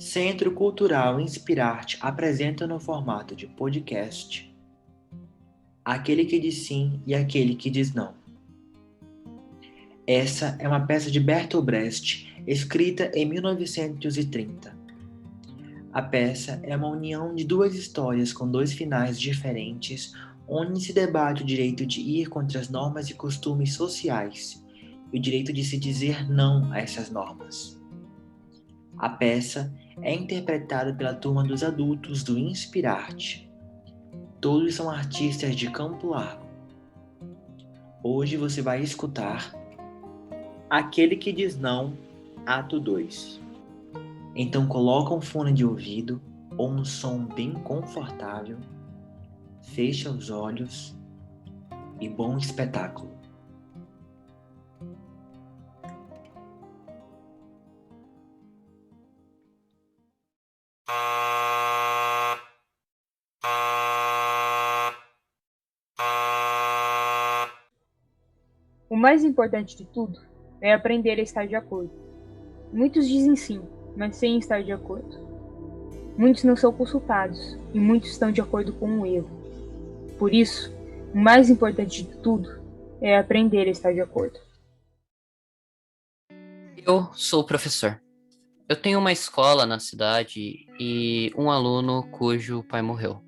Centro Cultural Inspirarte apresenta no formato de podcast Aquele que diz sim e aquele que diz não. Essa é uma peça de Bertolt Brecht, escrita em 1930. A peça é uma união de duas histórias com dois finais diferentes, onde se debate o direito de ir contra as normas e costumes sociais e o direito de se dizer não a essas normas. A peça é interpretada pela turma dos adultos do Inspirarte. Todos são artistas de Campo Largo. Hoje você vai escutar Aquele que diz não, ato 2. Então coloca um fone de ouvido ou um som bem confortável, fecha os olhos e bom espetáculo. O mais importante de tudo é aprender a estar de acordo. Muitos dizem sim, mas sem estar de acordo. Muitos não são consultados e muitos estão de acordo com o erro. Por isso, o mais importante de tudo é aprender a estar de acordo. Eu sou o professor. Eu tenho uma escola na cidade e um aluno cujo pai morreu.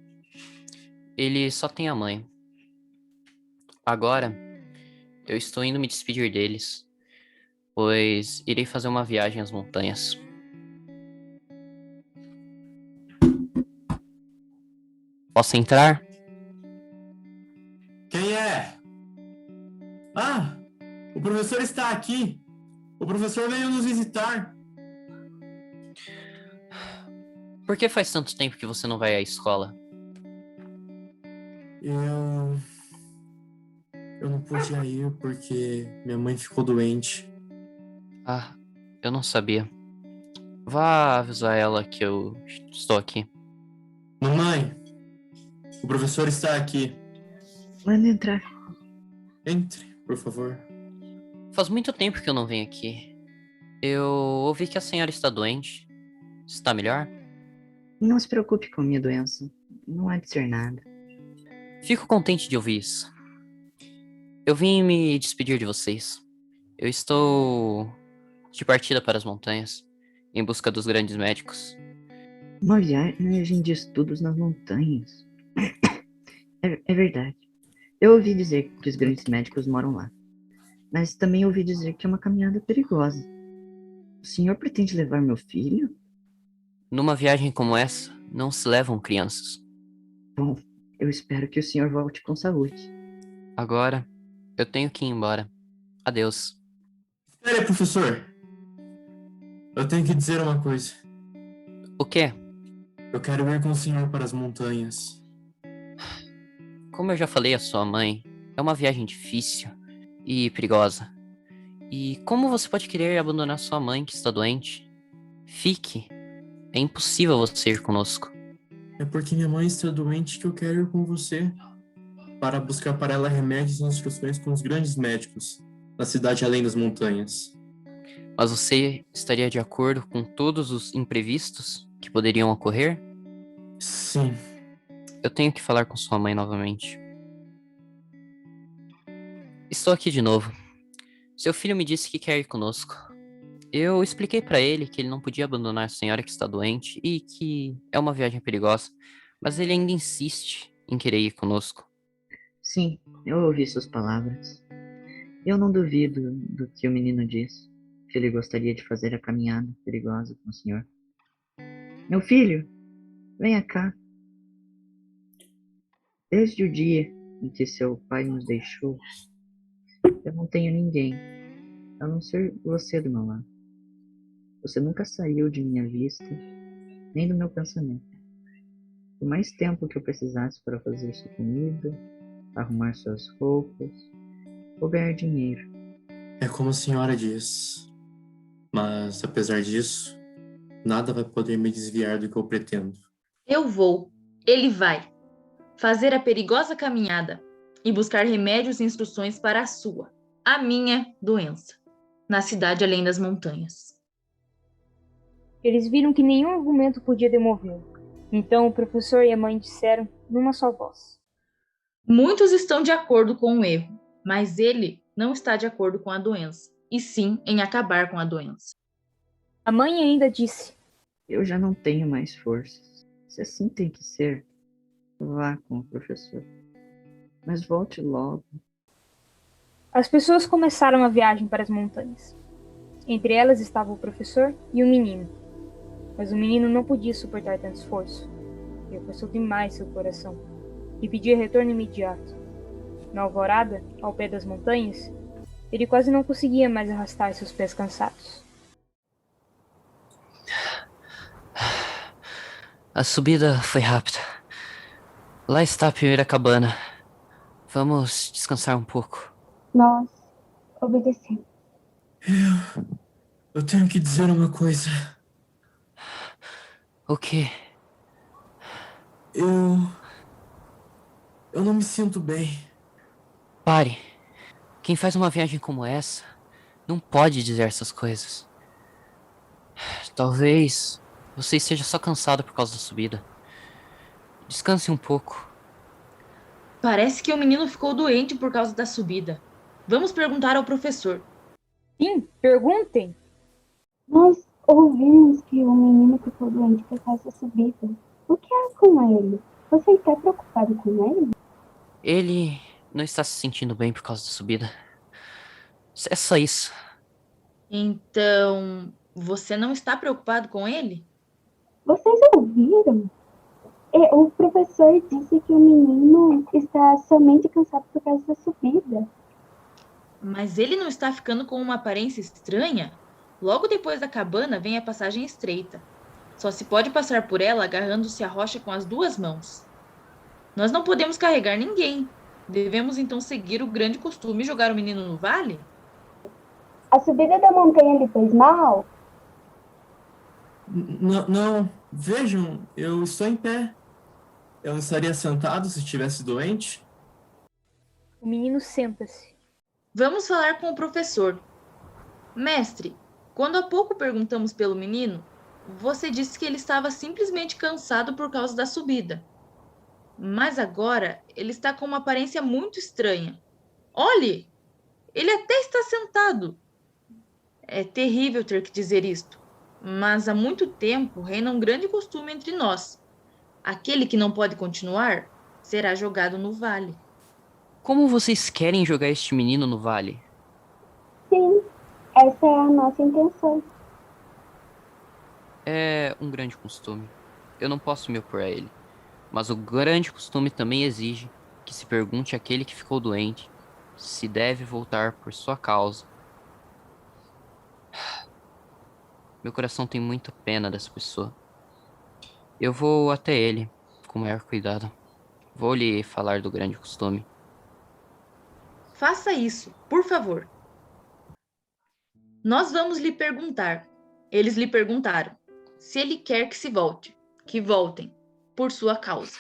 Ele só tem a mãe. Agora, eu estou indo me despedir deles, pois irei fazer uma viagem às montanhas. Posso entrar? Quem é? Ah, o professor está aqui. O professor veio nos visitar. Por que faz tanto tempo que você não vai à escola? Eu não podia ir porque minha mãe ficou doente. Ah, eu não sabia. Vá avisar ela que eu estou aqui. Mamãe, o professor está aqui. Manda entrar. Entre, por favor. Faz muito tempo que eu não venho aqui. Eu ouvi que a senhora está doente. Está melhor? Não se preocupe com minha doença. Não há de ser nada. Fico contente de ouvir isso. Eu vim me despedir de vocês. Eu estou de partida para as montanhas, em busca dos grandes médicos. Uma viagem de estudos nas montanhas. É verdade. Eu ouvi dizer que os grandes médicos moram lá. Mas também ouvi dizer que é uma caminhada perigosa. O senhor pretende levar meu filho? Numa viagem como essa, não se levam crianças. Bom, eu espero que o senhor volte com saúde. Agora, eu tenho que ir embora. Adeus. Espere, professor. Eu tenho que dizer uma coisa. O quê? Eu quero ir com o senhor para as montanhas. Como eu já falei à sua mãe, é uma viagem difícil e perigosa. E como você pode querer abandonar sua mãe que está doente? Fique. É impossível você ir conosco. É porque minha mãe está doente que eu quero ir com você. Para buscar para ela remédios e instruções com os grandes médicos na cidade além das montanhas. Mas você estaria de acordo com todos os imprevistos que poderiam ocorrer? Sim. Eu tenho que falar com sua mãe novamente. Estou aqui de novo. Seu filho me disse que quer ir conosco. Eu expliquei para ele que ele não podia abandonar a senhora que está doente e que é uma viagem perigosa, mas ele ainda insiste em querer ir conosco. Sim, eu ouvi suas palavras. Eu não duvido do que o menino disse, que ele gostaria de fazer a caminhada perigosa com o senhor. Meu filho, venha cá. Desde o dia em que seu pai nos deixou, eu não tenho ninguém, a não ser você do meu lado. Você nunca saiu de minha vista, nem do meu pensamento. Por mais tempo que eu precisasse para fazer sua comida, arrumar suas roupas, ou ganhar dinheiro. É como a senhora diz. Mas, apesar disso, nada vai poder me desviar do que eu pretendo. Eu vou, ele vai, fazer a perigosa caminhada e buscar remédios e instruções para a minha doença, na cidade além das montanhas. Eles viram que nenhum argumento podia demovê-lo. Então o professor e a mãe disseram numa só voz: Muitos estão de acordo com o erro, mas ele não está de acordo com a doença, e sim em acabar com a doença. A mãe ainda disse: Eu já não tenho mais forças. Se assim tem que ser, vá com o professor. Mas volte logo. As pessoas começaram a viagem para as montanhas. Entre elas estava o professor e o menino. Mas o menino não podia suportar tanto esforço. Ele forçou demais seu coração e pedia retorno imediato. Na alvorada, ao pé das montanhas, ele quase não conseguia mais arrastar seus pés cansados. A subida foi rápida. Lá está a primeira cabana. Vamos descansar um pouco. Nós obedecemos. Eu tenho que dizer uma coisa. O quê? Eu não me sinto bem. Pare. Quem faz uma viagem como essa não pode dizer essas coisas. Talvez você esteja só cansado por causa da subida. Descanse um pouco. Parece que o menino ficou doente por causa da subida. Vamos perguntar ao professor. Sim, perguntem! Nós ouvimos que o menino ficou doente por causa da subida. O que é com ele? Você está preocupado com ele? Ele não está se sentindo bem por causa da subida. É só isso. Então, você não está preocupado com ele? Vocês ouviram? O professor disse que o menino está somente cansado por causa da subida. Mas ele não está ficando com uma aparência estranha? Logo depois da cabana vem a passagem estreita. Só se pode passar por ela agarrando-se à rocha com as duas mãos. Nós não podemos carregar ninguém. Devemos então seguir o grande costume e jogar o menino no vale? A subida da montanha lhe fez mal? Não, vejam, eu estou em pé. Eu não estaria sentado se estivesse doente? O menino senta-se. Vamos falar com o professor. Mestre, quando há pouco perguntamos pelo menino, você disse que ele estava simplesmente cansado por causa da subida. Mas agora ele está com uma aparência muito estranha. Olhe! Ele até está sentado. É terrível ter que dizer isto, mas há muito tempo reina um grande costume entre nós. Aquele que não pode continuar será jogado no vale. Como vocês querem jogar este menino no vale? Sim, essa é a nossa intenção. É um grande costume. Eu não posso me opor a ele. Mas o grande costume também exige que se pergunte àquele que ficou doente se deve voltar por sua causa. Meu coração tem muita pena dessa pessoa. Eu vou até ele com o maior cuidado. Vou lhe falar do grande costume. Faça isso, por favor. Nós vamos lhe perguntar. Eles lhe perguntaram se ele quer que se volte, que voltem, por sua causa.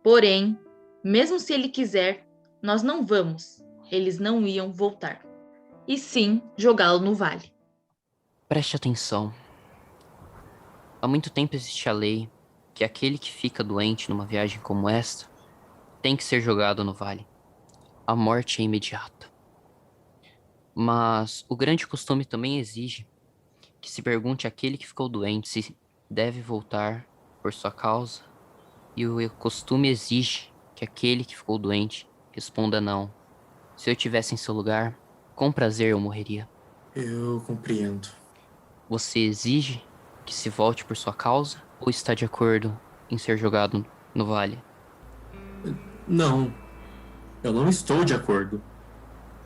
Porém, mesmo se ele quiser, nós não vamos. Eles não iam voltar. E sim jogá-lo no vale. Preste atenção. Há muito tempo existe a lei que aquele que fica doente numa viagem como esta tem que ser jogado no vale. A morte é imediata. Mas o grande costume também exige que se pergunte àquele que ficou doente se deve voltar por sua causa, e o costume exige que aquele que ficou doente responda não. Se eu estivesse em seu lugar, com prazer eu morreria. Eu compreendo. Você exige que se volte por sua causa ou está de acordo em ser jogado no vale? Não, eu não estou de acordo.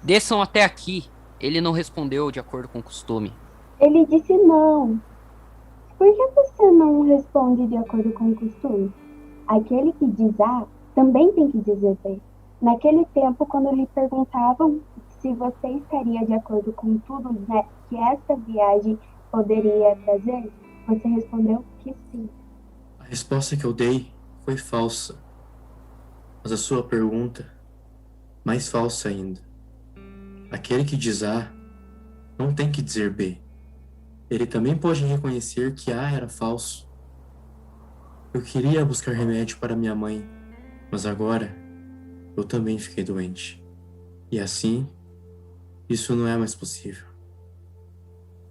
Desçam até aqui. Ele não respondeu de acordo com o costume. Ele disse não. Por que você não responde de acordo com o costume? Aquele que diz A também tem que dizer B. Naquele tempo, quando lhe perguntavam se você estaria de acordo com tudo, né, que esta viagem poderia trazer, você respondeu que sim. A resposta que eu dei foi falsa. Mas a sua pergunta, mais falsa ainda. Aquele que diz A não tem que dizer B. ele também pode reconhecer que A era falso. Eu queria buscar remédio para minha mãe, mas agora eu também fiquei doente. E assim, isso não é mais possível.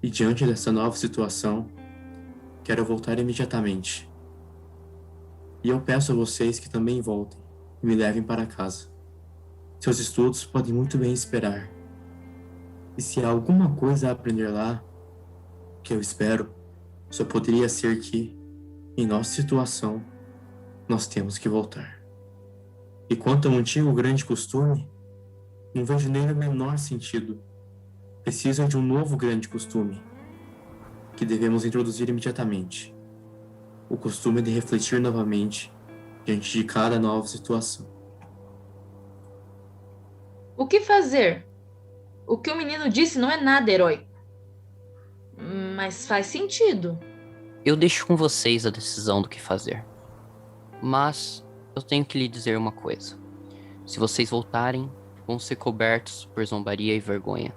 E diante dessa nova situação, quero voltar imediatamente. E eu peço a vocês que também voltem e me levem para casa. Seus estudos podem muito bem esperar. E se há alguma coisa a aprender lá, que eu espero, só poderia ser que, em nossa situação, nós temos que voltar. E quanto ao antigo grande costume, não vejo nem o menor sentido. Preciso de um novo grande costume, que devemos introduzir imediatamente. O costume de refletir novamente diante de cada nova situação. O que fazer? O que o menino disse não é nada heróico. Mas faz sentido. Eu deixo com vocês a decisão do que fazer. Mas eu tenho que lhe dizer uma coisa. Se vocês voltarem, vão ser cobertos por zombaria e vergonha.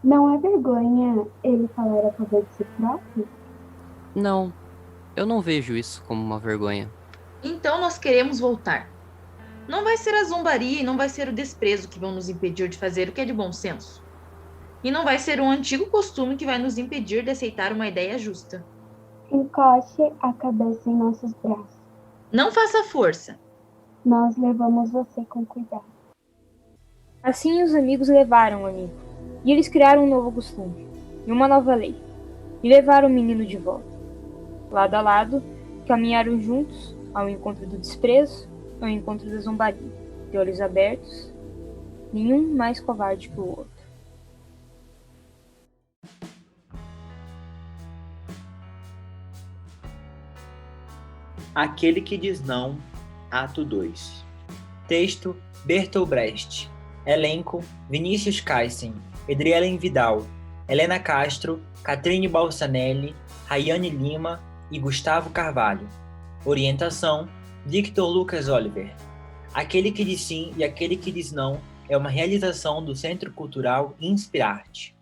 Não é vergonha ele falar a favor de si próprio? Não, eu não vejo isso como uma vergonha. Então nós queremos voltar. Não vai ser a zombaria e não vai ser o desprezo que vão nos impedir de fazer o que é de bom senso. E não vai ser um antigo costume que vai nos impedir de aceitar uma ideia justa. Encoste a cabeça em nossos braços. Não faça força. Nós levamos você com cuidado. Assim os amigos levaram o amigo, e eles criaram um novo costume, e uma nova lei, e levaram o menino de volta. Lado a lado, caminharam juntos ao encontro do desprezo, ao encontro da zombaria, de olhos abertos, nenhum mais covarde que o outro. Aquele que diz não, ato 2. Texto: Bertolt Brecht. Elenco: Vinícius Kaysen, Edrielen Vidal, Helena Castro, Catrine Balsanelli, Rayane Lima e Gustavo Carvalho. Orientação: Victor Lucas Oliver. Aquele que diz sim e aquele que diz não é uma realização do Centro Cultural Inspirarte.